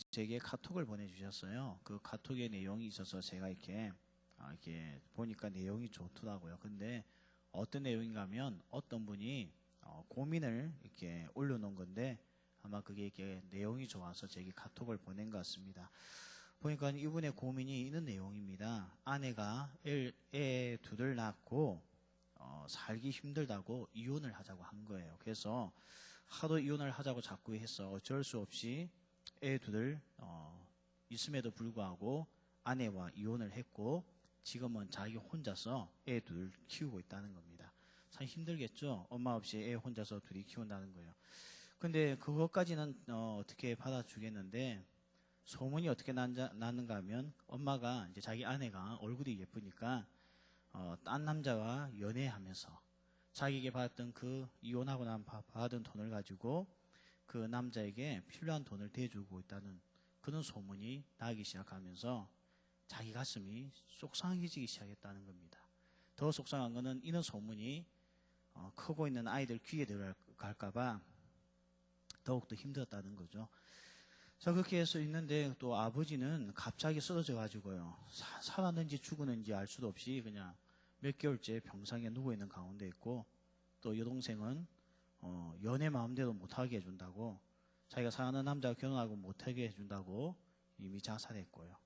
제게 카톡을 보내주셨어요. 그 카톡의 내용이 있어서 제가 이렇게 보니까 내용이 좋더라고요. 근데 어떤 내용인가 하면 어떤 분이 고민을 이렇게 올려놓은 건데 아마 그게 이렇게 내용이 좋아서 제게 카톡을 보낸 것 같습니다. 보니까 이분의 고민이 있는 내용입니다. 아내가 애 둘을 낳고 살기 힘들다고 이혼을 하자고 한 거예요. 그래서 하도 이혼을 하자고 자꾸 해서 어쩔 수 없이 애 둘을 있음에도 불구하고 아내와 이혼을 했고 지금은 자기 혼자서 애 둘 키우고 있다는 겁니다. 참 힘들겠죠? 엄마 없이 애 혼자서 둘이 키운다는 거예요. 근데 그것까지는 어떻게 받아주겠는데 소문이 어떻게 났는가 하면 엄마가 이제 자기 아내가 얼굴이 예쁘니까 딴 남자와 연애하면서 자기에게 받았던 그 이혼하고 난 받은 돈을 가지고 그 남자에게 필요한 돈을 대주고 있다는 그런 소문이 나기 시작하면서 자기 가슴이 속상해지기 시작했다는 겁니다. 더 속상한 것은 이런 소문이 크고 있는 아이들 귀에 들어갈까봐 더욱더 힘들었다는 거죠. 자, 그렇게 해서 있는데 또 아버지는 갑자기 쓰러져 가지고요. 살았는지 죽었는지 알 수도 없이 그냥 몇 개월째 병상에 누워있는 가운데 있고 또 여동생은 연애 마음대로 못하게 해준다고 자기가 사랑하는 남자와 결혼하고 못하게 해준다고 이미 자살했고요.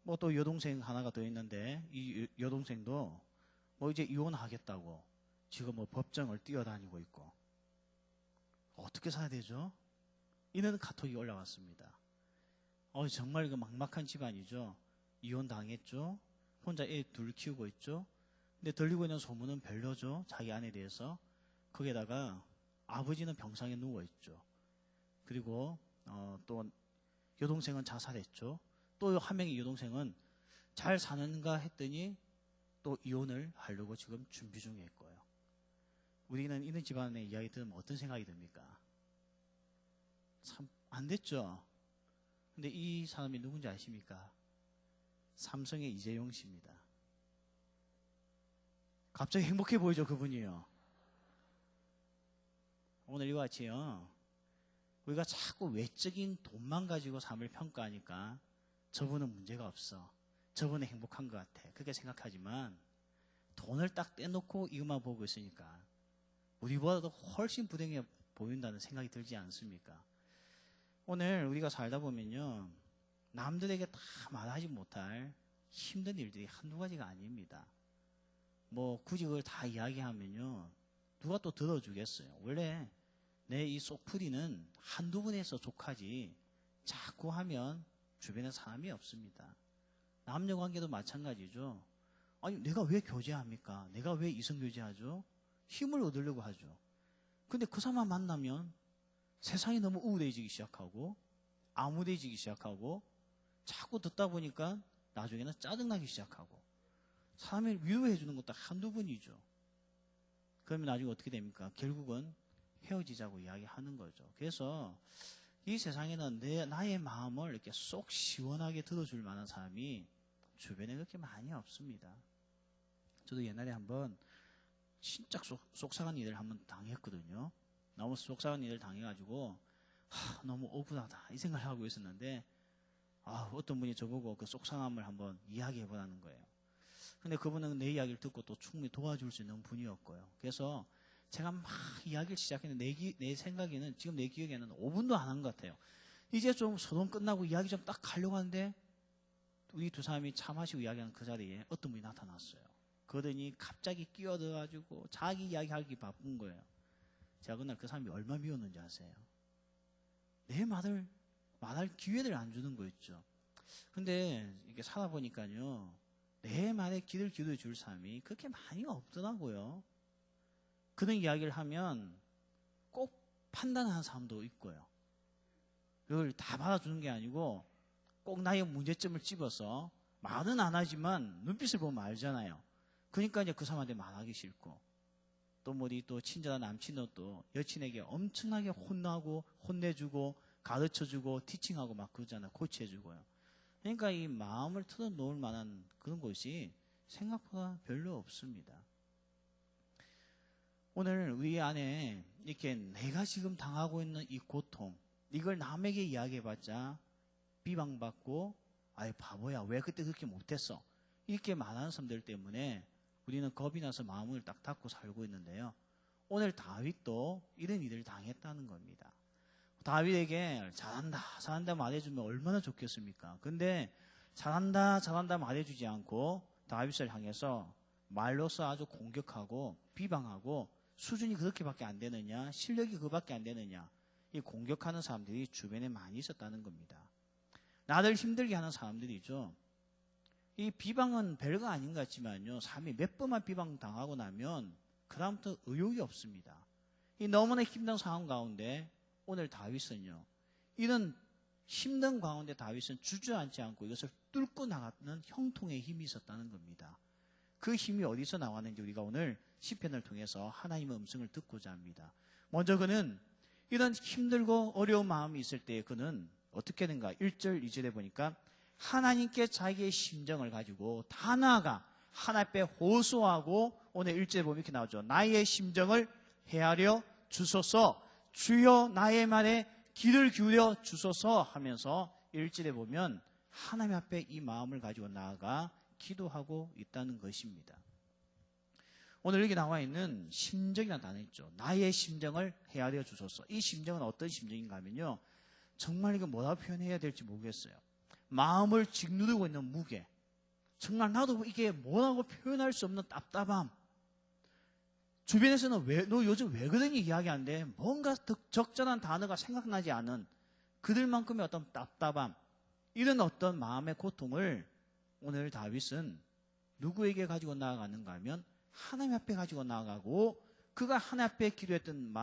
뭐 또 여동생 하나가 더 있는데 이 여동생도 뭐 이제 이혼하겠다고 지금 뭐 법정을 뛰어다니고 있고 어떻게 살아야 되죠? 이런 카톡이 올라왔습니다. 정말 이거 막막한 집안이죠. 이혼당했죠. 혼자 애 둘 키우고 있죠. 근데 들리고 있는 소문은 별로죠. 자기 아내에 대해서. 거기에다가 아버지는 병상에 누워있죠. 그리고 또 여동생은 자살했죠. 또 한 명의 여동생은 잘 사는가 했더니 또 이혼을 하려고 지금 준비 중에 있고요. 우리는 이런 집안의 이야기 들으면 어떤 생각이 듭니까? 참 안 됐죠. 근데 이 사람이 누군지 아십니까? 삼성의 이재용 씨입니다. 갑자기 행복해 보이죠, 그분이요. 오늘 이와 같이요. 우리가 자꾸 외적인 돈만 가지고 삶을 평가하니까 저분은 문제가 없어. 저분은 행복한 것 같아. 그렇게 생각하지만 돈을 딱 떼놓고 이것만 보고 있으니까 우리보다도 훨씬 불행해 보인다는 생각이 들지 않습니까? 오늘 우리가 살다 보면요. 남들에게 다 말하지 못할 힘든 일들이 한두 가지가 아닙니다. 뭐 굳이 그걸 다 이야기하면요. 누가 또 들어주겠어요. 원래 내 이 속풀이는 한두 분에서 족하지 자꾸 하면 주변에 사람이 없습니다. 남녀관계도 마찬가지죠. 아니 내가 왜 교제합니까? 내가 왜 이성교제하죠? 힘을 얻으려고 하죠. 근데 그 사람 만나면 세상이 너무 우울해지기 시작하고 암울해지기 시작하고 자꾸 듣다 보니까 나중에는 짜증나기 시작하고 사람을 위로해 주는 것도 한두 번이죠. 그러면 나중에 어떻게 됩니까? 결국은 헤어지자고 이야기하는 거죠. 그래서 이 세상에는 나의 마음을 이렇게 쏙 시원하게 들어줄 만한 사람이 주변에 그렇게 많이 없습니다. 저도 옛날에 한번 진짜 속상한 일을 한번 당했거든요. 너무 속상한 일을 당해가지고 너무 억울하다 이 생각을 하고 있었는데 어떤 분이 저보고 그 속상함을 한번 이야기해보라는 거예요. 근데 그분은 내 이야기를 듣고 또 충분히 도와줄 수 있는 분이었고요. 그래서 제가 막 이야기를 시작했는데 내 생각에는 지금 내 기억에는 5분도 안 한 것 같아요. 이제 좀 소동 끝나고 이야기 좀 딱 하려고 하는데 우리 두 사람이 차 마시고 이야기하는 그 자리에 어떤 분이 나타났어요. 그러더니 갑자기 끼어들어가지고 자기 이야기하기 바쁜 거예요. 제가 그날 그 사람이 얼마나 미웠는지 아세요? 내 말을 말할 기회를 안 주는 거였죠. 근데 이렇게 살아보니까요. 내 말에 귀를 기울여 사람이 그렇게 많이 없더라고요. 그런 이야기를 하면 꼭 판단하는 사람도 있고요. 그걸 다 받아주는 게 아니고 꼭 나의 문제점을 집어서 말은 안 하지만 눈빛을 보면 알잖아요. 그러니까 이제 그 사람한테 말하기 싫고 또 또 친절한 남친도 또 여친에게 엄청나게 혼나고 혼내주고 가르쳐주고 티칭하고 막 그러잖아요. 코치해주고요. 그러니까 이 마음을 털어놓을 만한 그런 곳이 생각보다 별로 없습니다. 오늘 우리 안에 이렇게 내가 지금 당하고 있는 이 고통, 이걸 남에게 이야기해봤자 비방받고 아이 바보야 왜 그때 그렇게 못했어 이렇게 말하는 사람들 때문에 우리는 겁이 나서 마음을 딱 닫고 살고 있는데요. 오늘 다윗도 이런 일을 당했다는 겁니다. 다윗에게 잘한다 말해주면 얼마나 좋겠습니까? 근데 잘한다 말해주지 않고 다윗을 향해서 말로써 아주 공격하고 비방하고 수준이 그렇게밖에 안 되느냐, 실력이 그밖에 안 되느냐, 이 공격하는 사람들이 주변에 많이 있었다는 겁니다. 나를 힘들게 하는 사람들이죠. 이 비방은 별거 아닌 것 같지만요, 삶이 몇 번만 비방 당하고 나면 그 다음부터 의욕이 없습니다. 이 너무나 힘든 상황 가운데 오늘 다윗은요, 이런 힘든 가운데 다윗은 주저앉지 않고 이것을 뚫고 나가는 형통의 힘이 있었다는 겁니다. 그 힘이 어디서 나왔는지 우리가 오늘 시편을 통해서 하나님의 음성을 듣고자 합니다. 먼저 그는 이런 힘들고 어려운 마음이 있을 때 그는 어떻게 되는가? 1절, 2절에 보니까 하나님께 자기의 심정을 가지고 다 나아가 하나님 앞에 호소하고 오늘 1절에 보면 이렇게 나오죠. 나의 심정을 헤아려 주소서, 주여 나의 말에 귀를 기울여 주소서 하면서 1절에 보면 하나님 앞에 이 마음을 가지고 나아가 기도하고 있다는 것입니다. 오늘 여기 나와 있는 심정이라는 단어 있죠. 나의 심정을 헤아려 주소서. 이 심정은 어떤 심정인가 하면요, 정말 이거 뭐라고 표현해야 될지 모르겠어요. 마음을 짓누르고 있는 무게, 정말 나도 이게 뭐라고 표현할 수 없는 답답함, 주변에서는 너 요즘 왜 그러니 이야기하는데 뭔가 적절한 단어가 생각나지 않은 그들만큼의 어떤 답답함, 이런 어떤 마음의 고통을 오늘 다윗은 누구에게 가지고 나아가는가 하면 하나님 앞에 가지고 나아가고, 그가 하나님 앞에 기도했던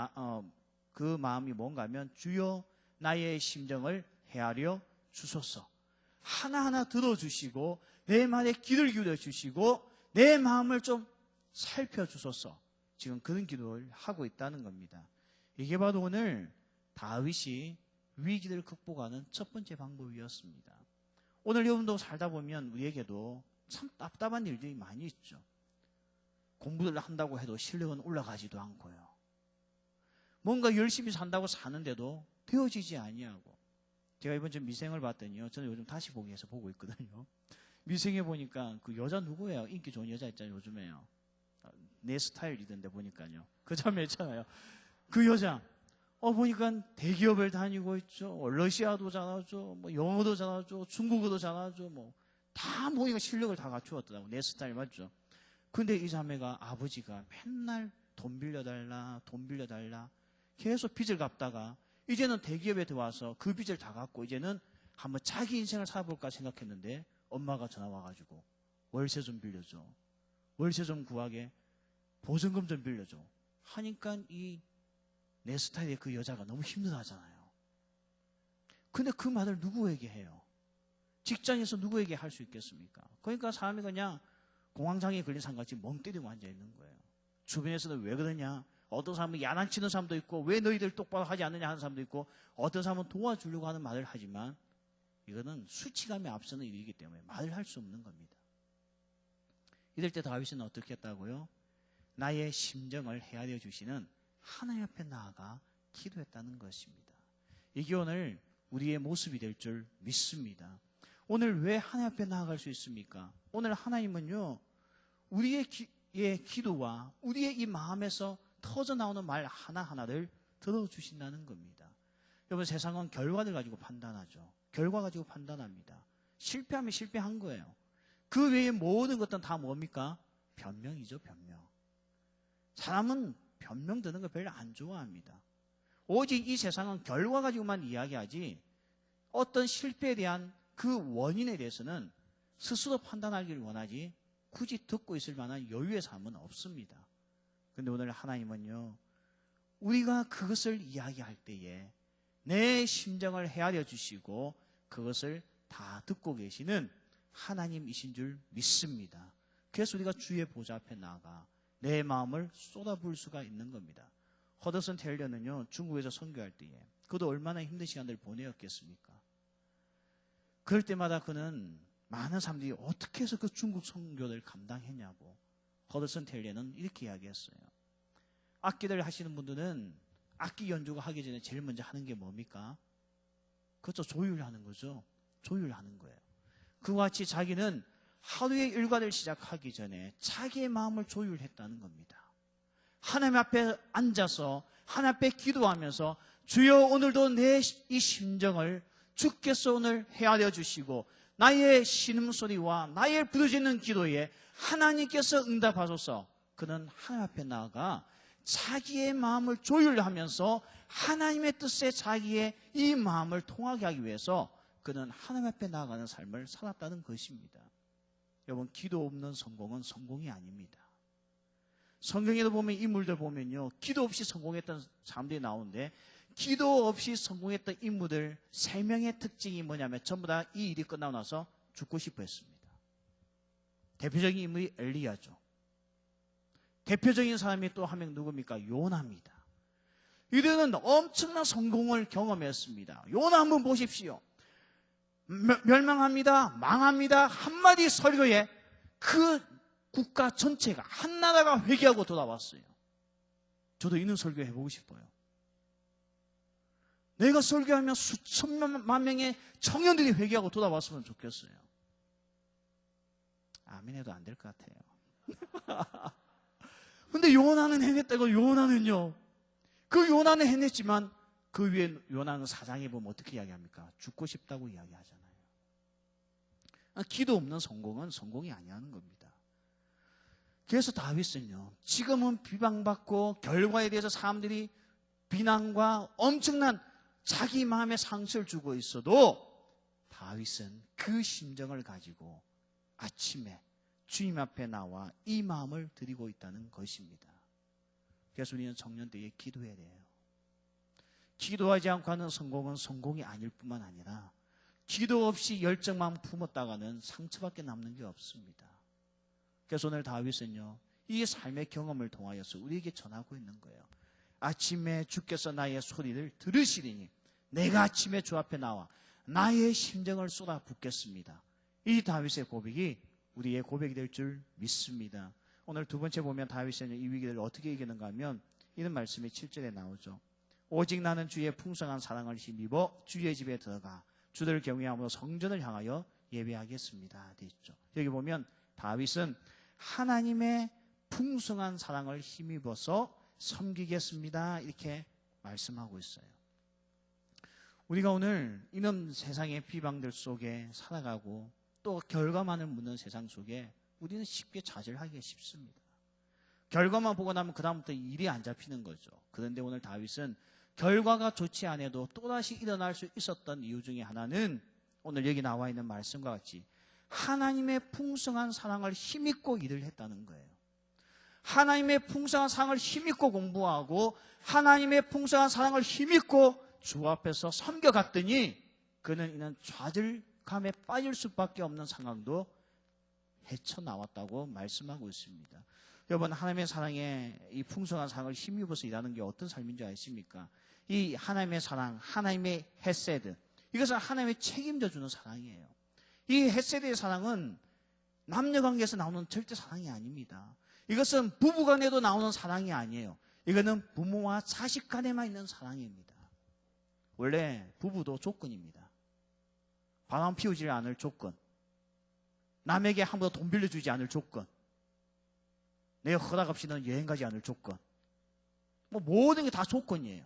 그 마음이 뭔가 하면 주여 나의 심정을 헤아려 주소서, 하나하나 들어주시고 내 말에 귀를 기울여 주시고 내 마음을 좀 살펴주소서, 지금 그런 기도를 하고 있다는 겁니다. 이게 바로 오늘 다윗이 위기를 극복하는 첫 번째 방법이었습니다. 오늘 여러분도 살다 보면 우리에게도 참 답답한 일들이 많이 있죠. 공부를 한다고 해도 실력은 올라가지도 않고요. 뭔가 열심히 산다고 사는데도 되어지지 아니하고. 제가 이번 주 미생을 봤더니요, 저는 요즘 다시 보기에서 보고 있거든요. 미생에 보니까 그 여자 누구예요? 인기 좋은 여자 있잖아요, 요즘에요. 내 스타일이던데 보니까요. 그 자매 있잖아요. 그 여자 보니까 대기업을 다니고 있죠. 러시아도 잘하죠. 뭐 영어도 잘하죠. 중국어도 잘하죠. 뭐 다 보니까 실력을 다 갖추었더라고. 내 스타일 맞죠? 근데 이 자매가 아버지가 맨날 돈 빌려달라 계속 빚을 갚다가 이제는 대기업에 들어와서 그 빚을 다 갚고 이제는 한번 자기 인생을 살아볼까 생각했는데 엄마가 전화 와가지고 월세 좀 빌려줘, 월세 좀 구하게, 보증금 좀 빌려줘 하니까 이 내 스타일의 그 여자가 너무 힘들어하잖아요. 근데 그 말을 누구에게 해요? 직장에서 누구에게 할 수 있겠습니까? 그러니까 사람이 그냥 공황장애에 걸린 사람같이 멍 때리고 앉아있는 거예요. 주변에서는 왜 그러냐, 어떤 사람은 야단치는 사람도 있고 왜 너희들 똑바로 하지 않느냐 하는 사람도 있고, 어떤 사람은 도와주려고 하는 말을 하지만 이거는 수치감에 앞서는 일이기 때문에 말을 할 수 없는 겁니다. 이럴 때 다윗은 어떻게 했다고요? 나의 심정을 헤아려 주시는 하나님 앞에 나아가 기도했다는 것입니다. 이게 오늘 우리의 모습이 될 줄 믿습니다. 오늘 왜 하나님 앞에 나아갈 수 있습니까? 오늘 하나님은요, 우리의 기도와 우리의 이 마음에서 터져나오는 말 하나하나를 들어주신다는 겁니다. 여러분, 세상은 결과를 가지고 판단하죠. 결과 가지고 판단합니다. 실패하면 실패한 거예요. 그 외에 모든 것들은 다 뭡니까? 변명이죠, 변명. 사람은 변명 드는 거 별로 안 좋아합니다. 오직 이 세상은 결과 가지고만 이야기하지 어떤 실패에 대한 그 원인에 대해서는 스스로 판단하기를 원하지 굳이 듣고 있을 만한 여유의 삶은 없습니다. 그런데 오늘 하나님은요, 우리가 그것을 이야기할 때에 내 심정을 헤아려 주시고 그것을 다 듣고 계시는 하나님이신 줄 믿습니다. 그래서 우리가 주의 보좌 앞에 나아가 내 마음을 쏟아부을 수가 있는 겁니다. 허더슨 테일러는요, 중국에서 선교할 때에 그도 얼마나 힘든 시간들을 보내었겠습니까? 그럴 때마다 그는 많은 사람들이 어떻게 해서 그 중국 선교를 감당했냐고, 허더슨 테일러는 이렇게 이야기했어요. 악기를 하시는 분들은 악기 연주가 하기 전에 제일 먼저 하는 게 뭡니까? 그렇죠. 조율하는 거죠. 조율하는 거예요. 그와 같이 자기는 하루의 일과를 시작하기 전에 자기의 마음을 조율했다는 겁니다. 하나님 앞에 앉아서 하나님 앞에 기도하면서 주여 오늘도 내 이 심정을 주께서 오늘 헤아려 주시고 나의 신음소리와 나의 부르짖는 기도에 하나님께서 응답하소서. 그는 하나님 앞에 나아가 자기의 마음을 조율하면서 하나님의 뜻에 자기의 이 마음을 통하게 하기 위해서 그는 하나님 앞에 나아가는 삶을 살았다는 것입니다. 여러분, 기도 없는 성공은 성공이 아닙니다. 성경에도 보면 인물들 보면요, 기도 없이 성공했던 사람들이 나오는데 기도 없이 성공했던 인물들 3명의 특징이 뭐냐면 전부 다 이 일이 끝나고 나서 죽고 싶어 했습니다. 대표적인 인물이 엘리야죠. 대표적인 사람이 또 한 명 누굽니까? 요나입니다. 이들은 엄청난 성공을 경험했습니다. 요나 한번 보십시오. 멸망합니다. 망합니다. 한마디 설교에 그 국가 전체가 한 나라가 회개하고 돌아왔어요. 저도 이런 설교 해보고 싶어요. 내가 설교하면 수천만 명의 청년들이 회개하고 돌아왔으면 좋겠어요. 아멘 해도 안 될 것 같아요. 근데 요나는 해냈다고. 요나는요, 그 요나는 해냈지만 그 위에 요나는 사장에 보면 어떻게 이야기합니까? 죽고 싶다고 이야기하잖아요. 기도 없는 성공은 성공이 아니라는 겁니다. 그래서 다윗은요, 지금은 비방받고 결과에 대해서 사람들이 비난과 엄청난 자기 마음에 상처를 주고 있어도 다윗은 그 심정을 가지고 아침에 주님 앞에 나와 이 마음을 드리고 있다는 것입니다. 그래서 우리는 청년 때에 기도해야 돼요. 기도하지 않고 하는 성공은 성공이 아닐 뿐만 아니라 기도 없이 열정만 품었다가는 상처밖에 남는 게 없습니다. 그래서 오늘 다윗은요, 이 삶의 경험을 통하여서 우리에게 전하고 있는 거예요. 아침에 주께서 나의 소리를 들으시리니 내가 아침에 주 앞에 나와 나의 심정을 쏟아붓겠습니다. 이 다윗의 고백이 우리의 고백이 될 줄 믿습니다. 오늘 두 번째 보면 다윗은 이 위기를 어떻게 이기는가 하면 이런 말씀이 7절에 나오죠. 오직 나는 주의 풍성한 사랑을 힘입어 주의 집에 들어가 주를 경외함으로 성전을 향하여 예배하겠습니다. 되어 있죠. 여기 보면 다윗은 하나님의 풍성한 사랑을 힘입어서 섬기겠습니다. 이렇게 말씀하고 있어요. 우리가 오늘 이런 세상의 비방들 속에 살아가고 또 결과만을 묻는 세상 속에 우리는 쉽게 좌절하기가 쉽습니다. 결과만 보고 나면 그 다음부터 일이 안 잡히는 거죠. 그런데 오늘 다윗은 결과가 좋지 않아도 또다시 일어날 수 있었던 이유 중에 하나는 오늘 여기 나와 있는 말씀과 같이 하나님의 풍성한 사랑을 힘입고 일을 했다는 거예요. 하나님의 풍성한 사랑을 힘입고 공부하고 하나님의 풍성한 사랑을 힘입고 주 앞에서 섬겨갔더니 그는 이는 좌절감에 빠질 수밖에 없는 상황도 헤쳐나왔다고 말씀하고 있습니다. 여러분, 하나님의 사랑에 이 풍성한 사랑을 힘입어서 일하는 게 어떤 삶인 줄 아십니까? 이 하나님의 사랑, 하나님의 헤세드, 이것은 하나님의 책임져 주는 사랑이에요. 이 헤세드의 사랑은 남녀관계에서 나오는 절대 사랑이 아닙니다. 이것은 부부간에도 나오는 사랑이 아니에요. 이거는 부모와 자식 간에만 있는 사랑입니다. 원래 부부도 조건입니다. 바람 피우지 않을 조건, 남에게 한 번 돈 빌려주지 않을 조건, 내 허락 없이 는 여행 가지 않을 조건, 모든 게 다 조건이에요.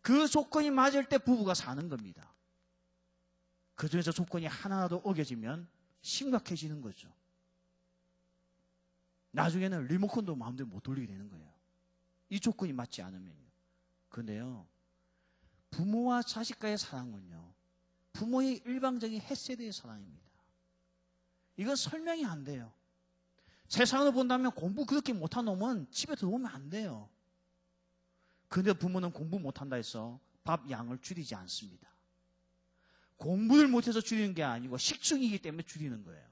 그 조건이 맞을 때 부부가 사는 겁니다. 그 중에서 조건이 하나라도 어겨지면 심각해지는 거죠. 나중에는 리모컨도 마음대로 못 돌리게 되는 거예요. 이 조건이 맞지 않으면요. 그런데요, 부모와 자식과의 사랑은요, 부모의 일방적인 헤세드의 사랑입니다. 이건 설명이 안 돼요. 세상으로 본다면 공부 그렇게 못한 놈은 집에 들어오면 안 돼요. 그런데 부모는 공부 못한다 해서 밥 양을 줄이지 않습니다. 공부를 못해서 줄이는 게 아니고 식중이기 때문에 줄이는 거예요.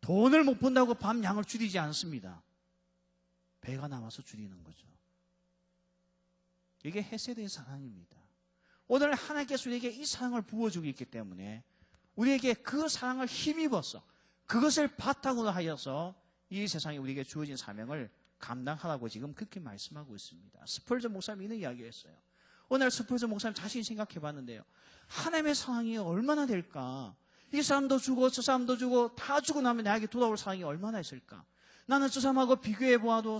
돈을 못 번다고 밥 양을 줄이지 않습니다. 배가 남아서 줄이는 거죠. 이게 헤세드의 사랑입니다. 오늘 하나님께서 우리에게 이 사랑을 부어주고 있기 때문에 우리에게 그 사랑을 힘입어서 그것을 바탕으로 하여서 이 세상에 우리에게 주어진 사명을 감당하라고 지금 그렇게 말씀하고 있습니다. 스펄전 목사님이 이런 이야기를 했어요. 어느 날 스펄전 목사님 자신이 생각해 봤는데요. 하나님의 사랑이 얼마나 될까? 이 사람도 주고 저 사람도 주고 다 주고 나면 나에게 돌아올 사랑이 얼마나 있을까? 나는 저 사람하고 비교해 보아도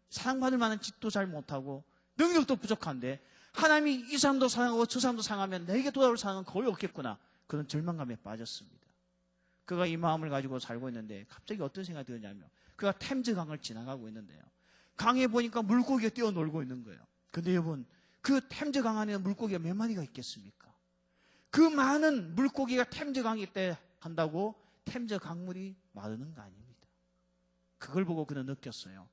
사랑받을 만한 짓도 잘 못하고 능력도 부족한데 하나님이 이 사람도 사랑하고 저 사람도 사랑하면 내게 돌아올 사랑은 거의 없겠구나. 그런 절망감에 빠졌습니다. 그가 이 마음을 가지고 살고 있는데 갑자기 어떤 생각이 들었냐면 그가 템즈강을 지나가고 있는데요. 강에 보니까 물고기가 뛰어놀고 있는 거예요. 근데 여러분, 그 템즈강 안에는 물고기가 몇 마리가 있겠습니까? 그 많은 물고기가 템즈강에 있대 한다고 템즈 강물이 마르는 거 아닙니다. 그걸 보고 그는 느꼈어요.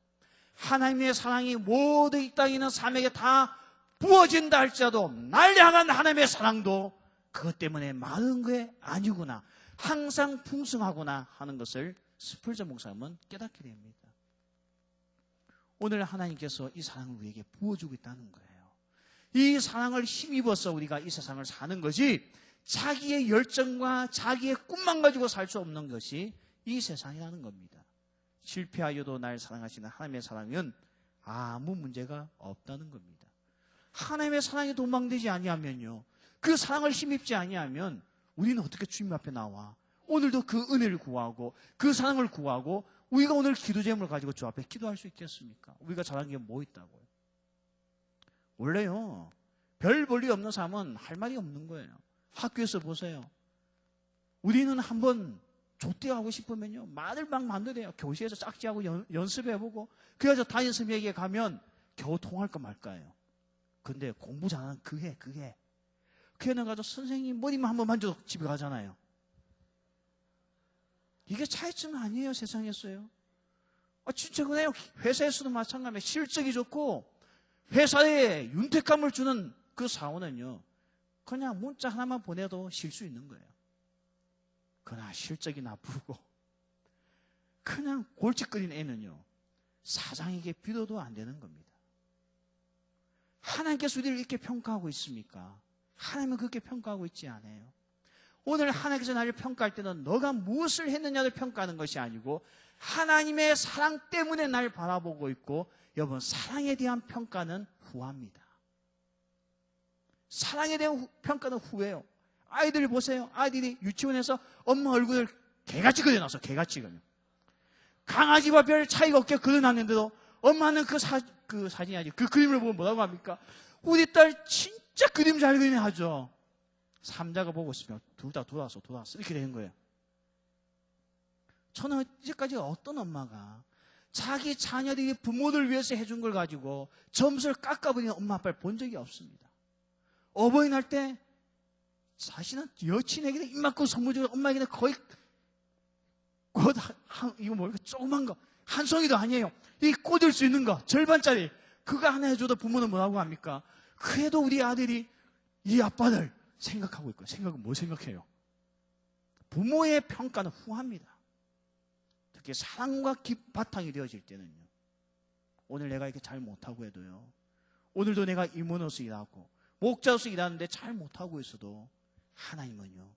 하나님의 사랑이 모두 이 땅에 있는 사람에게 다 부어진다 할지라도 날 향한 하나님의 사랑도 그것 때문에 마른 게 아니구나. 항상 풍성하구나 하는 것을 스펄전 목사님은 깨닫게 됩니다. 오늘 하나님께서 이 사랑을 우리에게 부어주고 있다는 거예요. 이 사랑을 힘입어서 우리가 이 세상을 사는 것이 자기의 열정과 자기의 꿈만 가지고 살 수 없는 것이 이 세상이라는 겁니다. 실패하여도 날 사랑하시는 하나님의 사랑은 아무 문제가 없다는 겁니다. 하나님의 사랑이 도망되지 아니하면요, 그 사랑을 힘입지 아니하면 우리는 어떻게 주님 앞에 나와 오늘도 그 은혜를 구하고 그 사랑을 구하고 우리가 오늘 기도 제목을 가지고 주 앞에 기도할 수 있겠습니까? 우리가 잘한 게 뭐 있다고요? 원래요, 별 볼 일 없는 사람은 할 말이 없는 거예요. 학교에서 보세요. 우리는 한번 조퇴하고 싶으면요, 말을 막 만들어요. 교실에서 짝지하고 연습해보고, 그래서 담임 선생님에게 가면 겨우 통할까 말까예요. 근데 공부 잘하는 그게 걔는 가서 선생님 머리만 한번 만져도 집에 가잖아요. 이게 차이점 아니에요, 세상에서요. 진짜 그래요. 회사에서도 마찬가지예요. 실적이 좋고 회사에 윤택감을 주는 그 사원은요, 그냥 문자 하나만 보내도 쉴 수 있는 거예요. 그러나 실적이 나쁘고 그냥 골칫거리는 애는요, 사장에게 빌어도 안 되는 겁니다. 하나님께서 우리를 이렇게 평가하고 있습니까? 하나님은 그렇게 평가하고 있지 않아요. 오늘 하나님께서 나를 평가할 때는 너가 무엇을 했느냐를 평가하는 것이 아니고 하나님의 사랑 때문에 날 바라보고 있고, 여러분, 사랑에 대한 평가는 후합니다. 사랑에 대한 평가는 후예요. 아이들 보세요. 아이들이 유치원에서 엄마 얼굴을 개같이 그려놨어. 개같이 그려. 강아지와 별 차이가 없게 그려놨는데도 엄마는 그 사진이 아니고 그 그림을 보고 뭐라고 합니까? 우리 딸 진짜 그림 잘 그리네 하죠. 삼자가 보고 있으면 둘 다 돌아서 이렇게 되는 거예요. 저는 이제까지 어떤 엄마가 자기 자녀들이 부모를 위해서 해준 걸 가지고 점수를 깎아버리는 엄마 아빠를 본 적이 없습니다. 어버이날 때 자신은 여친에게는 이만큼 선물 주고 엄마에게는 거의 이거 뭡니까? 조그만 거 한 송이도 아니에요. 이 꽂을 수 있는 거 절반짜리 그거 하나 해줘도 부모는 뭐라고 합니까? 그래도 우리 아들이 이 아빠를 생각하고 있고, 생각은 뭐 생각해요? 부모의 평가는 후합니다. 특히 사랑과 바탕이 되어질 때는요, 오늘 내가 이렇게 잘 못하고 해도요, 오늘도 내가 임원으로서 일하고 목자로서 일하는데 잘 못하고 있어도 하나님은요,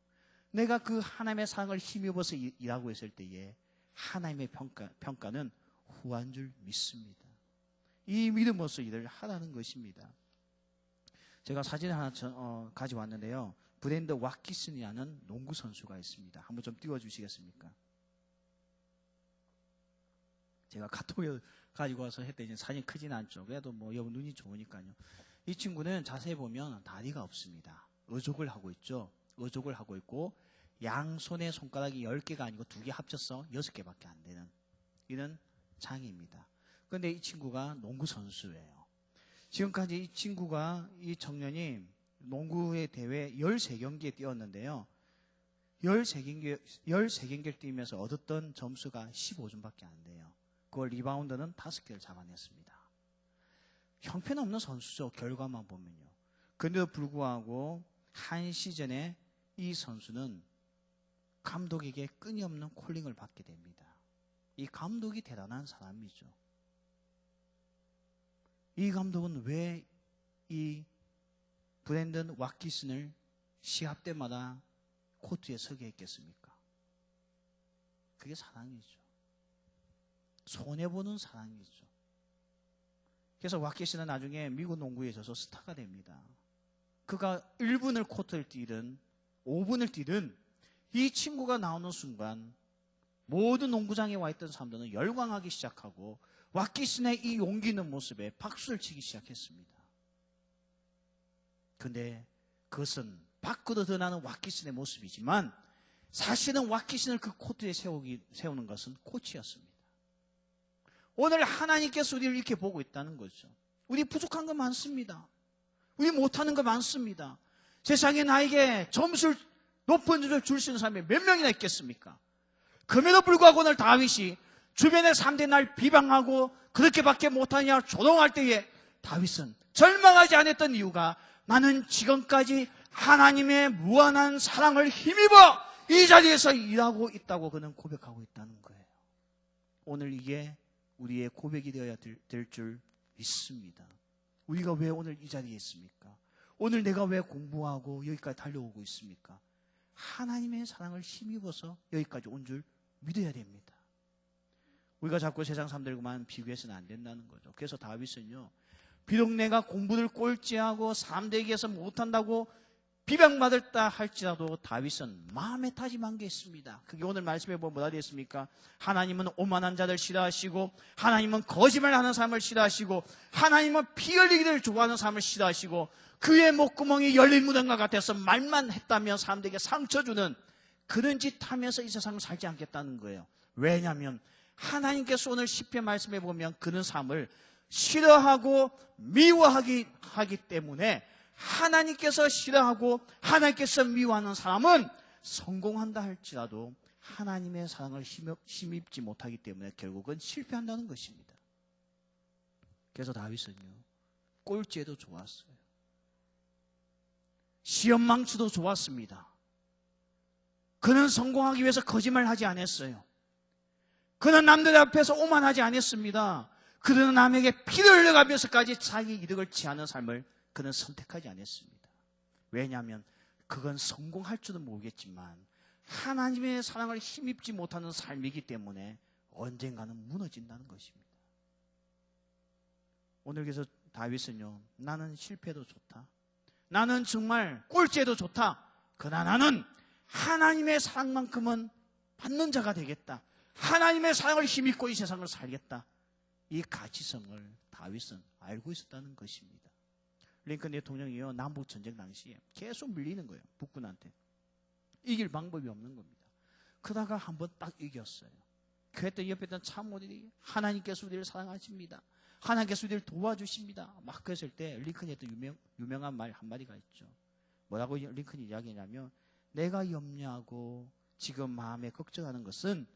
내가 그 하나님의 사랑을 힘입어서 일하고 있을 때에 하나님의 평가는 후한 줄 믿습니다. 이 믿음으로써 일을 하라는 것입니다. 제가 사진을 하나 가져왔는데요. 브랜드 와키슨이라는 농구 선수가 있습니다. 한번 좀 띄워주시겠습니까? 제가 카톡을 가지고 와서 했더니 사진 크진 않죠. 그래도 뭐 여러분 눈이 좋으니까요. 이 친구는 자세히 보면 다리가 없습니다. 의족을 하고 있죠. 의족을 하고 있고 양손의 손가락이 10개가 아니고 2개 합쳐서 6개밖에 안 되는 이런 장애입니다. 그런데 이 친구가 농구 선수예요. 지금까지 이 청년이 농구의 대회 13경기에 뛰었는데요. 13경기를 뛰면서 얻었던 점수가 15점밖에 안 돼요. 그걸 리바운드는 5개를 잡아냈습니다. 형편없는 선수죠. 결과만 보면요. 그런데도 불구하고 한 시즌에 이 선수는 감독에게 끊임없는 콜링을 받게 됩니다. 이 감독이 대단한 사람이죠. 이 감독은 왜 이 브랜든 와키슨을 시합 때마다 코트에 서게 했겠습니까? 그게 사랑이죠. 손해보는 사랑이죠. 그래서 왁기 씨는 나중에 미국 농구에 져서 스타가 됩니다. 그가 1분을 코트를 뛰든 5분을 뛰든 이 친구가 나오는 순간 모든 농구장에 와 있던 사람들은 열광하기 시작하고 왁기 씨의 이 용기 있는 모습에 박수를 치기 시작했습니다. 그런데 그것은 밖으로 드러나는 왁기 씨의 모습이지만 사실은 왁기 씨를 그 코트에 세우는 것은 코치였습니다. 오늘 하나님께서 우리를 이렇게 보고 있다는 거죠. 우리 부족한 거 많습니다. 우리 못하는 거 많습니다. 세상에 나에게 점수를 높은 점수를 줄 수 있는 사람이 몇 명이나 있겠습니까? 그럼에도 불구하고 오늘 다윗이 주변의 사람들이 날 비방하고 그렇게밖에 못하냐 조롱할 때에 다윗은 절망하지 않았던 이유가 나는 지금까지 하나님의 무한한 사랑을 힘입어 이 자리에서 일하고 있다고 그는 고백하고 있다는 거예요. 오늘 이게 우리의 고백이 되어야 될 줄 믿습니다. 우리가 왜 오늘 이 자리에 있습니까? 오늘 내가 왜 공부하고 여기까지 달려오고 있습니까? 하나님의 사랑을 힘입어서 여기까지 온 줄 믿어야 됩니다. 우리가 자꾸 세상 사람들과만 비교해서는 안 된다는 거죠. 그래서 다윗은요, 비록 내가 공부를 꼴찌하고 사람들에게서 못한다고 비방받았다 할지라도 다윗은 마음에 다짐한 게 있습니다. 그게 오늘 말씀해 보면 뭐라 되었습니까? 하나님은 오만한 자들 싫어하시고 하나님은 거짓말하는 사람을 싫어하시고 하나님은 피 흘리기를 좋아하는 사람을 싫어하시고 그의 목구멍이 열린 무덤과 같아서 말만 했다면 사람들에게 상처 주는 그런 짓 하면서 이 세상을 살지 않겠다는 거예요. 왜냐하면 하나님께서 오늘 시편 말씀해 보면 그런 삶을 싫어하고 미워하기 때문에 하나님께서 싫어하고 하나님께서 미워하는 사람은 성공한다 할지라도 하나님의 사랑을 힘입지 못하기 때문에 결국은 실패한다는 것입니다. 그래서 다윗은요, 꼴찌에도 좋았어요. 시험 망치도 좋았습니다. 그는 성공하기 위해서 거짓말하지 않았어요. 그는 남들 앞에서 오만하지 않았습니다. 그는 남에게 피를 흘려가면서까지 자기 이득을 취하는 삶을 그는 선택하지 않았습니다. 왜냐하면 그건 성공할 줄은 모르겠지만 하나님의 사랑을 힘입지 못하는 삶이기 때문에 언젠가는 무너진다는 것입니다. 오늘 그래서 다윗은요, 나는 실패도 좋다. 나는 정말 꼴찌해도 좋다. 그러나 나는 하나님의 사랑만큼은 받는 자가 되겠다. 하나님의 사랑을 힘입고 이 세상을 살겠다. 이 가치성을 다윗은 알고 있었다는 것입니다. 링컨 대통령이요, 남북전쟁 당시에 계속 밀리는 거예요. 북군한테. 이길 방법이 없는 겁니다. 그러다가 한번 딱 이겼어요. 그랬더니 옆에 있던 참모들이 하나님께서 우리를 사랑하십니다. 하나님께서 우리를 도와주십니다. 막 그랬을 때 링컨이 했던 유명한 말 한마디가 있죠. 뭐라고 링컨이 이야기하냐면 내가 염려하고 지금 마음에 걱정하는 것은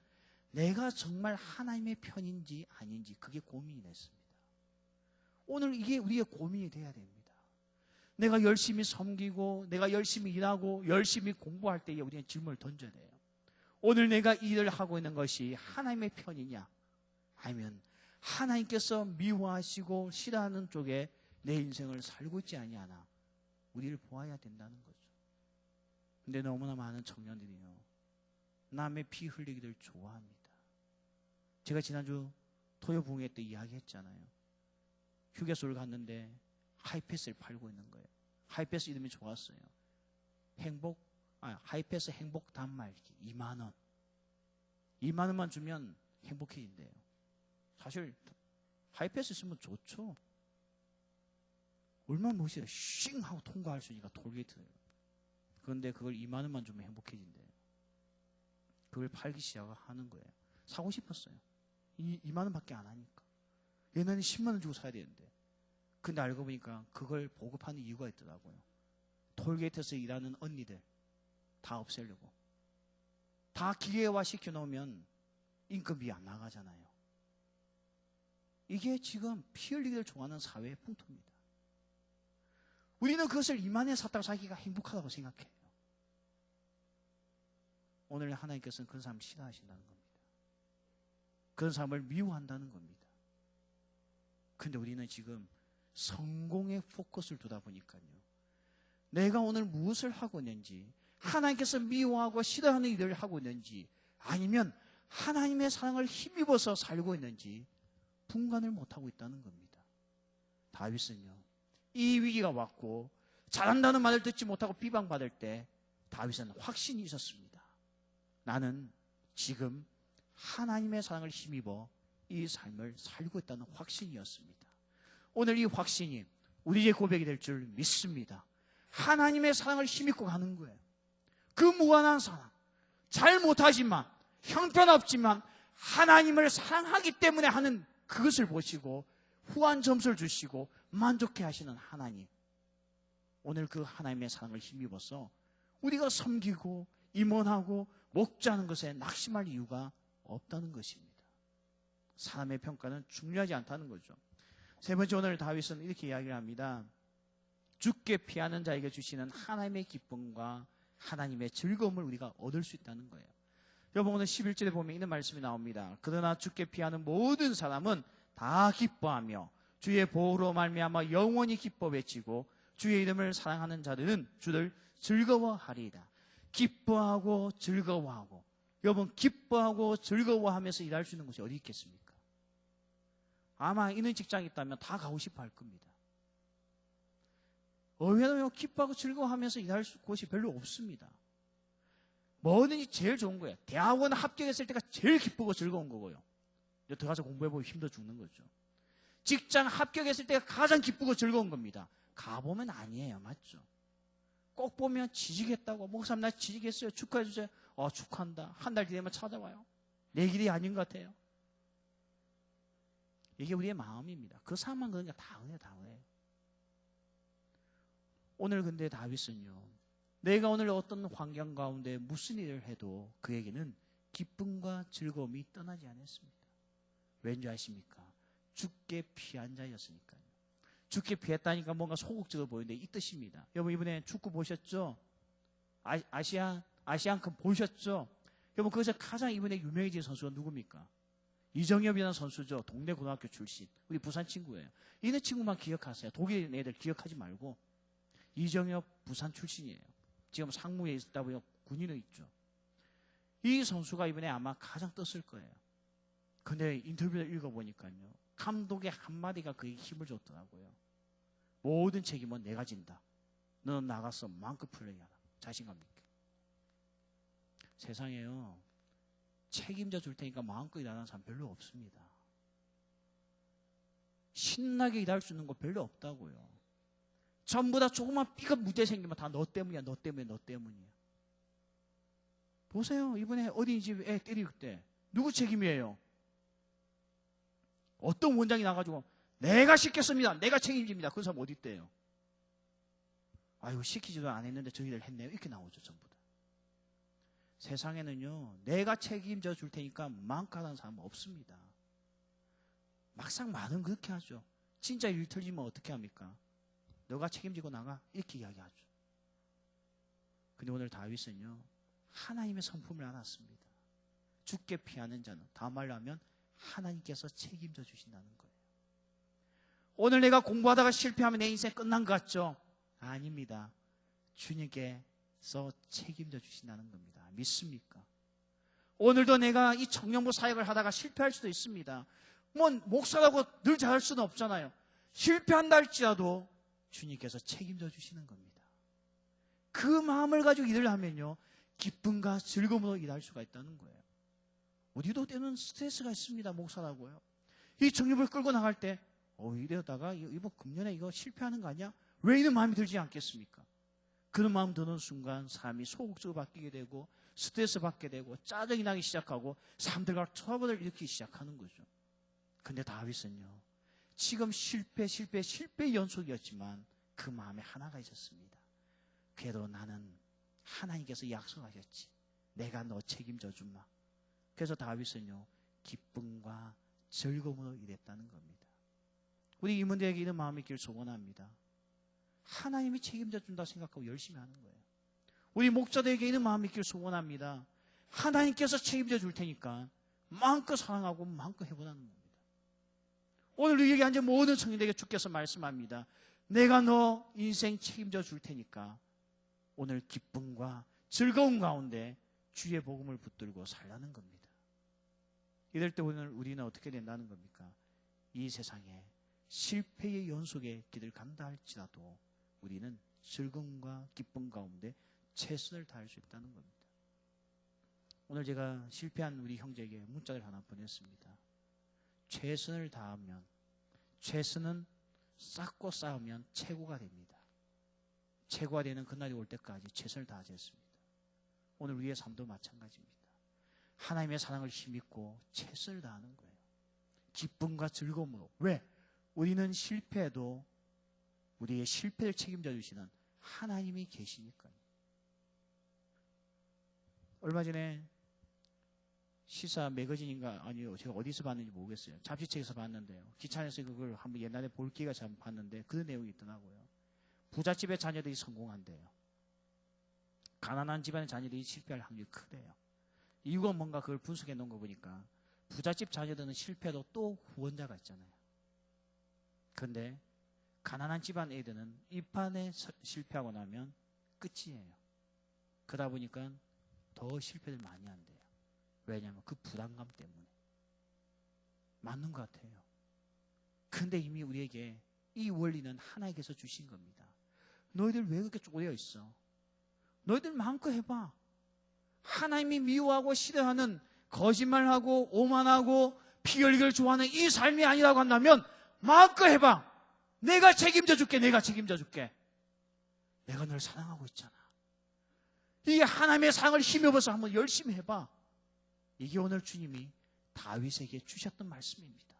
내가 정말 하나님의 편인지 아닌지 그게 고민이 됐습니다. 오늘 이게 우리의 고민이 돼야 됩니다. 내가 열심히 섬기고 내가 열심히 일하고 열심히 공부할 때에 우리는 질문을 던져야 돼요. 오늘 내가 이 일을 하고 있는 것이 하나님의 편이냐 아니면 하나님께서 미워하시고 싫어하는 쪽에 내 인생을 살고 있지 아니하나 우리를 보아야 된다는 거죠. 근데 너무나 많은 청년들이요, 남의 피 흘리기를 좋아합니다. 제가 지난주 토요부흥회 때 이야기했잖아요. 휴게소를 갔는데 하이패스를 팔고 있는 거예요. 하이패스 이름이 좋았어요. 하이패스 행복 단말기 2만 원. 2만 원만 주면 행복해진대요. 사실 하이패스 있으면 좋죠. 얼마나 멋있어요. 싱 하고 통과할 수 있으니까 톨게이트예요. 그런데 그걸 2만 원만 주면 행복해진대요. 그걸 팔기 시작하는 거예요. 사고 싶었어요. 2만 원밖에 안 하니까. 얘네는 10만 원 주고 사야 되는데. 근데 알고 보니까 그걸 보급하는 이유가 있더라고요. 톨게이트에서 일하는 언니들 다 없애려고. 다 기계화 시켜놓으면 임금비 안 나가잖아요. 이게 지금 피 흘리기를 좋아하는 사회의 풍토입니다. 우리는 그것을 2만 원에 샀다고 자기가 행복하다고 생각해요. 오늘 하나님께서는 그런 사람을 싫어하신다는 겁니다. 그런 사람을 미워한다는 겁니다. 근데 우리는 지금 성공에 포커스를 두다 보니까요, 내가 오늘 무엇을 하고 있는지, 하나님께서 미워하고 싫어하는 일을 하고 있는지, 아니면 하나님의 사랑을 힘입어서 살고 있는지 분간을 못하고 있다는 겁니다. 다윗은요, 이 위기가 왔고 잘한다는 말을 듣지 못하고 비방받을 때 다윗은 확신이 있었습니다. 나는 지금 하나님의 사랑을 힘입어 이 삶을 살고 있다는 확신이었습니다. 오늘 이 확신이 우리의 고백이 될 줄 믿습니다. 하나님의 사랑을 힘입고 가는 거예요. 그 무한한 사랑, 잘 못하지만 형편없지만 하나님을 사랑하기 때문에 하는 그것을 보시고 후한 점수를 주시고 만족해 하시는 하나님, 오늘 그 하나님의 사랑을 힘입어서 우리가 섬기고 임원하고 목자하는 것에 낙심할 이유가 없다는 것입니다. 사람의 평가는 중요하지 않다는 거죠. 세 번째, 오늘 다윗은 이렇게 이야기를 합니다. 죽게 피하는 자에게 주시는 하나님의 기쁨과 하나님의 즐거움을 우리가 얻을 수 있다는 거예요. 여러분, 오늘 11절에 보면 이런 말씀이 나옵니다. 그러나 죽게 피하는 모든 사람은 다 기뻐하며 주의 보호로 말미암아 영원히 기뻐 외치고 주의 이름을 사랑하는 자들은 주를 즐거워하리이다. 기뻐하고 즐거워하고, 여러분, 기뻐하고 즐거워하면서 일할 수 있는 곳이 어디 있겠습니까? 아마 있는 직장이 있다면 다 가고 싶어 할 겁니다. 의외로 기뻐하고 즐거워하면서 일할 곳이 별로 없습니다. 뭐든지 제일 좋은 거예요. 대학원 합격했을 때가 제일 기쁘고 즐거운 거고요. 들어가서 공부해보면 힘들어 죽는 거죠. 직장 합격했을 때가 가장 기쁘고 즐거운 겁니다. 가보면 아니에요. 맞죠? 꼭 보면 취직했다고, 목사님 나 취직했어요, 축하해주세요. 축하한다. 한 달 뒤에만 찾아와요. 내 길이 아닌 것 같아요. 이게 우리의 마음입니다. 그 사람만 그러니까 다 은혜, 다 은혜. 오늘 근데 다윗은요, 내가 오늘 어떤 환경 가운데 무슨 일을 해도 그에게는 기쁨과 즐거움이 떠나지 않았습니다. 왠지 아십니까? 죽게 피한 자였으니까요. 죽게 피했다니까 뭔가 소극적으로 보이는데 이 뜻입니다. 여러분, 이번에 축구 보셨죠? 아시안컵 보셨죠? 여러분, 거기서 가장 이번에 유명해진 선수가 누굽니까? 이정엽이라는 선수죠. 동네 고등학교 출신. 우리 부산 친구예요. 이런 친구만 기억하세요. 독일 애들 기억하지 말고. 이정엽 부산 출신이에요. 지금 상무에 있다고요. 군인에 있죠. 이 선수가 이번에 아마 가장 떴을 거예요. 근데 인터뷰를 읽어보니까요, 감독의 한마디가 그에게 힘을 줬더라고요. 모든 책임은 내가 진다. 너는 나가서 마음껏 플레이하라. 자신감 있게. 세상에요, 책임져 줄 테니까 마음껏 일하는 사람 별로 없습니다. 신나게 일할 수 있는 거 별로 없다고요. 전부 다 조그만 삐가 문제 생기면 다 너 때문이야, 너 때문에, 너 때문이야. 보세요. 이번에 어린이집 애 때릴 때 누구 책임이에요? 어떤 원장이 나가지고 내가 시켰습니다, 내가 책임집니다. 그 사람 어디 있대요? 아유, 시키지도 안 했는데 저희들 했네요. 이렇게 나오죠. 전부 다. 세상에는요, 내가 책임져 줄 테니까 마음껏 하는 사람은 없습니다. 막상 말은 그렇게 하죠. 진짜 일 틀리면 어떻게 합니까? 너가 책임지고 나가, 이렇게 이야기하죠. 근데 오늘 다윗은요, 하나님의 성품을 알았습니다. 죽게 피하는 자는, 다음 말로 하면 하나님께서 책임져 주신다는 거예요. 오늘 내가 공부하다가 실패하면 내 인생 끝난 것 같죠? 아닙니다. 주님께서 책임져 주신다는 겁니다. 믿습니까? 오늘도 내가 이 청년부 사역을 하다가 실패할 수도 있습니다. 목사라고 늘 잘할 수는 없잖아요. 실패한다 할지라도 주님께서 책임져 주시는 겁니다. 그 마음을 가지고 일을 하면요, 기쁨과 즐거움으로 일할 수가 있다는 거예요. 우리도 때는 스트레스가 있습니다. 목사라고요. 이 청년부를 끌고 나갈 때 이러다가 이번 금년에 이거 실패하는 거 아니야? 왜 이런 마음이 들지 않겠습니까? 그런 마음 드는 순간 사람이 소극적으로 바뀌게 되고 스트레스 받게 되고 짜증이 나기 시작하고 사람들과 트러블을 일으키기 시작하는 거죠. 근데 다윗은요, 지금 실패 연속이었지만 그 마음에 하나가 있었습니다. 그래도 나는 하나님께서 약속하셨지. 내가 너 책임져 주마. 그래서 다윗은요, 기쁨과 즐거움으로 일했다는 겁니다. 우리 임원들에게 이런 마음이 있기를 소원합니다. 하나님이 책임져 준다 생각하고 열심히 하는 거예요. 우리 목자들에게 이런 마음이 있기를 소원합니다. 하나님께서 책임져 줄 테니까 마음껏 사랑하고 마음껏 해보라는 겁니다. 오늘 여기 앉은 모든 성인들에게 주께서 말씀합니다. 내가 너 인생 책임져 줄 테니까 오늘 기쁨과 즐거움 가운데 주의 복음을 붙들고 살라는 겁니다. 이럴 때 오늘 우리는 어떻게 된다는 겁니까? 이 세상에 실패의 연속의 길을 간다 할지라도 우리는 즐거움과 기쁨 가운데 최선을 다할 수 있다는 겁니다. 오늘 제가 실패한 우리 형제에게 문자를 하나 보냈습니다. 최선을 다하면, 최선은 쌓고 쌓으면 최고가 됩니다. 최고가 되는 그날이 올 때까지 최선을 다하자 했습니다. 오늘 우리의 삶도 마찬가지입니다. 하나님의 사랑을 힘입고 최선을 다하는 거예요. 기쁨과 즐거움으로. 왜? 우리는 실패해도 우리의 실패를 책임져 주시는 하나님이 계시니까요. 얼마 전에 시사 매거진인가 아니요, 제가 어디서 봤는지 모르겠어요. 잡지책에서 봤는데요. 기차 안에서 그걸 한번 옛날에 볼 기회가 참 봤는데 그 내용이 있더라고요. 부잣집의 자녀들이 성공한대요. 가난한 집안의 자녀들이 실패할 확률이 크대요. 이유가 뭔가 그걸 분석해 놓은 거 보니까 부잣집 자녀들은 실패해도 또 후원자가 있잖아요. 그런데 가난한 집안 애들은 입판에 실패하고 나면 끝이에요. 그러다 보니까 더 실패를 많이 한대요. 왜냐하면 그 부담감 때문에. 맞는 것 같아요. 근데 이미 우리에게 이 원리는 하나님께서 주신 겁니다. 너희들 왜 그렇게 쪼개어 있어? 너희들 마음껏 해봐. 하나님이 미워하고 싫어하는 거짓말하고 오만하고 피 흘리기를 좋아하는 이 삶이 아니라고 한다면 마음껏 해봐. 내가 책임져 줄게. 내가 책임져 줄게. 내가 널 사랑하고 있잖아. 이게 하나님의 사랑을 힘입어서 한번 열심히 해봐. 이게 오늘 주님이 다윗에게 주셨던 말씀입니다.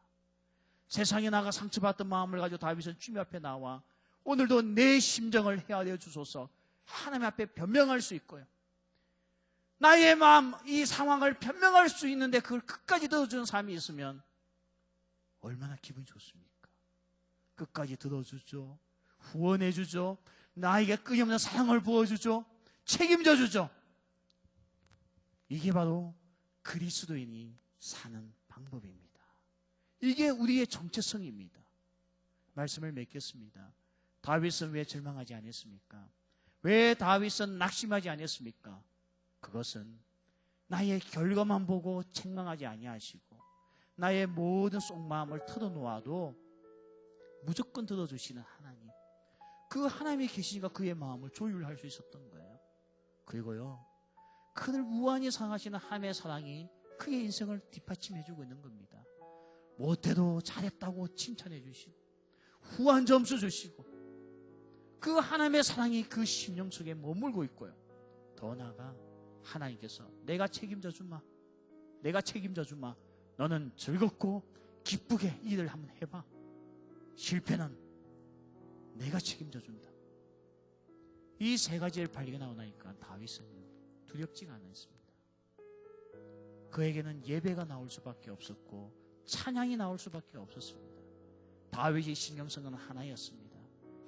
세상에 나가 상처받던 마음을 가지고 다윗은 주님 앞에 나와 오늘도 내 심정을 헤아려 주소서 하나님 앞에 변명할 수 있고요. 나의 마음, 이 상황을 변명할 수 있는데 그걸 끝까지 들어주는 사람이 있으면 얼마나 기분이 좋습니까? 끝까지 들어주죠. 후원해주죠. 나에게 끊임없는 사랑을 부어주죠. 책임져주죠. 이게 바로 그리스도인이 사는 방법입니다. 이게 우리의 정체성입니다. 말씀을 맺겠습니다. 다윗은 왜 절망하지 않았습니까? 왜 다윗은 낙심하지 않았습니까? 그것은 나의 결과만 보고 책망하지 아니하시고 나의 모든 속마음을 털어놓아도 무조건 들어주시는 하나님, 그 하나님이 계시니까 그의 마음을 조율할 수 있었던 거예요. 그리고요, 그를 무한히 사랑하시는 하나님의 사랑이 그의 인생을 뒷받침해주고 있는 겁니다. 못해도 잘했다고 칭찬해 주시고 후한 점수 주시고 그 하나님의 사랑이 그 심령 속에 머물고 있고요. 더 나아가 하나님께서 내가 책임져 주마. 내가 책임져 주마. 너는 즐겁고 기쁘게 일을 한번 해봐. 실패는 내가 책임져 준다. 이 세 가지를 발견하고 나니까 다윗은 두렵지가 않았습니다. 그에게는 예배가 나올 수밖에 없었고 찬양이 나올 수밖에 없었습니다. 다윗이 신경 쓴 건 하나였습니다.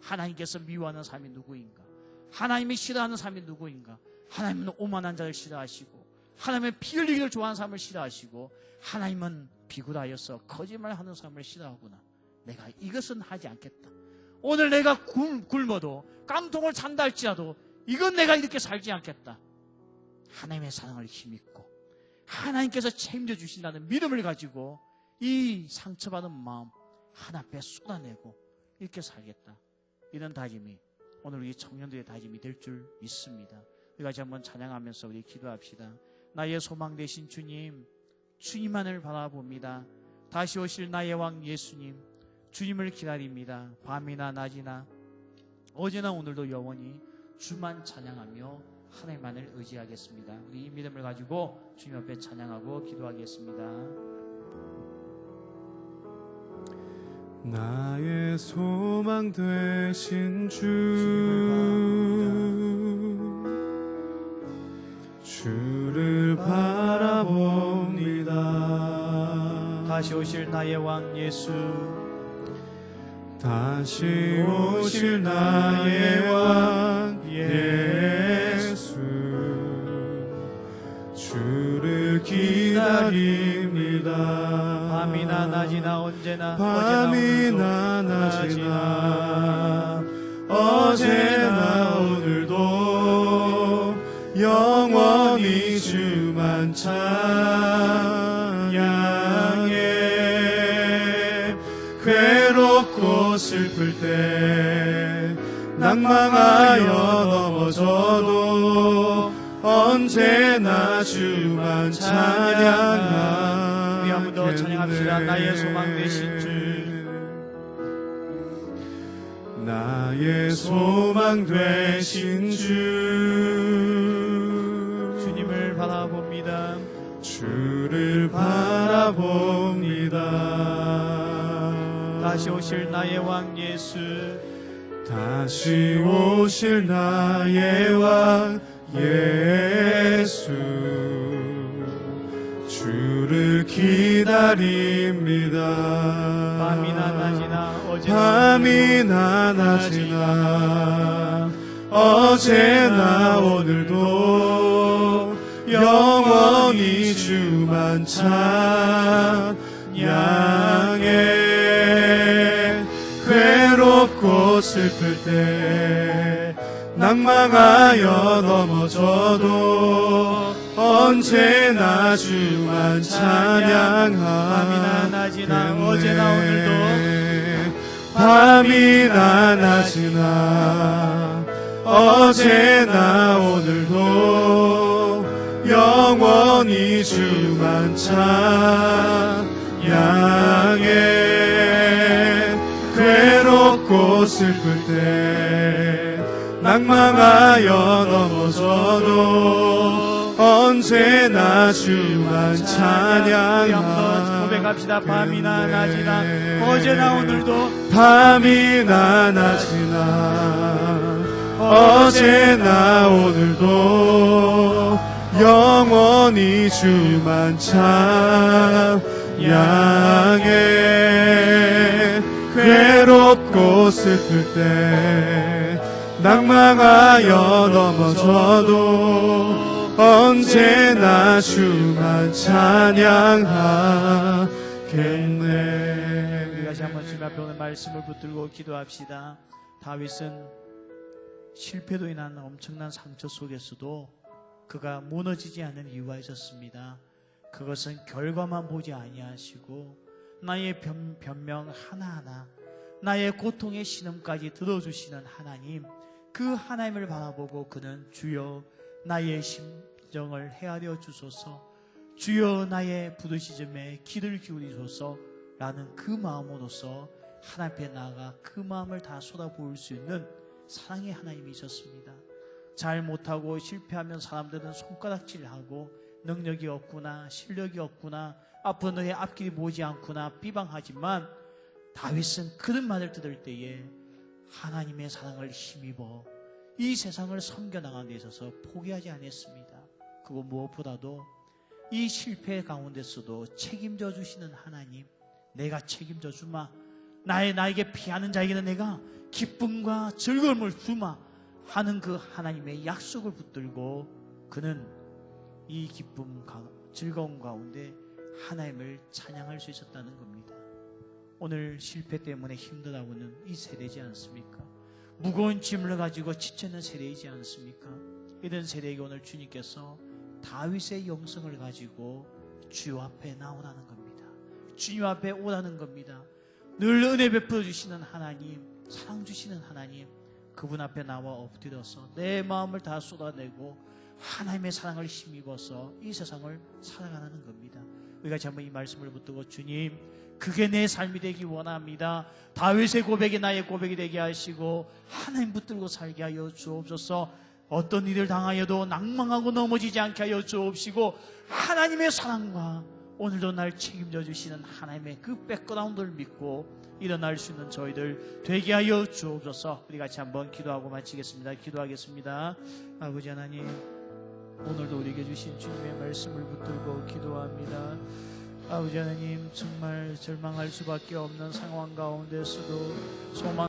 하나님께서 미워하는 사람이 누구인가? 하나님이 싫어하는 사람이 누구인가? 하나님은 오만한 자를 싫어하시고 하나님은 피 흘리기를 좋아하는 사람을 싫어하시고 하나님은 비굴하여서 거짓말하는 사람을 싫어하구나. 내가 이것은 하지 않겠다. 오늘 내가 굶어도 깡통을 찬다 할지라도 이건 내가 이렇게 살지 않겠다. 하나님의 사랑을 힘입고 하나님께서 책임져 주신다는 믿음을 가지고 이 상처받은 마음 하나 앞에 쏟아내고 이렇게 살겠다. 이런 다짐이 오늘 우리 청년들의 다짐이 될 줄 믿습니다. 우리 같이 한번 찬양하면서 우리 기도합시다. 나의 소망 되신 주님, 주님만을 바라봅니다. 다시 오실 나의 왕 예수님, 주님을 기다립니다. 밤이나 낮이나 어제나 오늘도 영원히 주만 찬양하며 하나님만을 의지하겠습니다. 우리 이 믿음을 가지고 주님 앞에 찬양하고 기도하겠습니다. 나의 소망 되신 주를 바라봅니다. 다시 오실 나의 왕 예수, 다시 오실 나의 왕 예수, 주를 기다립니다. 밤이나 낮이나 언제나 밤이나 낮이나 어제나 오늘도 영원히 주만 찬양해. 괴롭고 낭망하여 넘어져도 언제나 주만 찬양하겠네. 우리 한 번 더 찬양합시다. 나의 소망 되신 주, 나의 소망 되신 주, 주님을 바라봅니다. 주를 바라봅니다. 다시 오실 나의 왕 예수, 다시 오실 나의 왕 예수, 주를 기다립니다. 밤이나 낮이나 밤이나 낮이나 어제나 오늘도 영원히 주만 찬양해. 괴롭고 슬플 때 낭망하여 넘어져도 언제나 주만 찬양하겠네. 밤이나 낮이나 어제나 오늘도 밤이나 낮이나 어제나 오늘도 영원히 주만 찬양해. 괴롭고 슬플 때 낭망하여 넘어져도 언제나 주만 찬양하겠네. 고백합시다. 밤이나 낮이나 어제나 오늘도 밤이나 낮이나 어제나 오늘도 영원히 주만 찬양해. 괴롭고 슬플 때 낭망하여 넘어져도 언제나 주만 찬양하겠네. 우리 다시 한번 주님 앞에 오늘 말씀을 붙들고 기도합시다. 다윗은 실패로 인한 엄청난 상처 속에서도 그가 무너지지 않는 이유가 있었습니다. 그것은 결과만 보지 아니하시고 나의 변명 하나하나, 나의 고통의 신음까지 들어주시는 하나님, 그 하나님을 바라보고 그는 주여 나의 심정을 헤아려 주소서, 주여 나의 부르짖음에 귀를 기울이소서 라는 그 마음으로서 하나님 앞에 나아가 그 마음을 다 쏟아부을 수 있는 사랑의 하나님이 있었습니다. 잘 못하고 실패하면 사람들은 손가락질하고 능력이 없구나, 실력이 없구나, 앞으로 너의 앞길이 보이지 않구나 비방하지만 다윗은 그런 말을 들을 때에 하나님의 사랑을 힘입어 이 세상을 섬겨나가는 데 있어서 포기하지 않았습니다. 그거 무엇보다도 이 실패 가운데서도 책임져 주시는 하나님, 내가 책임져 주마, 나에게 피하는 자에게는 내가 기쁨과 즐거움을 주마 하는 그 하나님의 약속을 붙들고 그는 이 기쁨, 즐거움 가운데 하나님을 찬양할 수 있었다는 겁니다. 오늘 실패 때문에 힘들어하고 있는 이 세대지 않습니까? 무거운 짐을 가지고 지쳐있는 세대이지 않습니까? 이런 세대에게 오늘 주님께서 다윗의 영성을 가지고 주 앞에 나오라는 겁니다. 주님 앞에 오라는 겁니다. 늘 은혜 베풀어 주시는 하나님, 사랑 주시는 하나님, 그분 앞에 나와 엎드려서 내 마음을 다 쏟아내고 하나님의 사랑을 힘입어서 이 세상을 살아가는 겁니다. 우리가 전부 이 말씀을 붙들고 주님, 그게 내 삶이 되기 원합니다. 다윗의 고백이 나의 고백이 되게 하시고 하나님 붙들고 살게 하여 주옵소서. 어떤 일을 당하여도 낭망하고 넘어지지 않게 하여 주옵시고 하나님의 사랑과 오늘도 날 책임져 주시는 하나님의 그 백그라운드를 믿고 일어날 수 있는 저희들 되게 하여 주옵소서. 우리 같이 한번 기도하고 마치겠습니다. 기도하겠습니다. 아버지 하나님, 오늘도 우리에게 주신 주님의 말씀을 붙들고 기도합니다. 아버지 하나님, 정말 절망할 수밖에 없는 상황 가운데서도 소망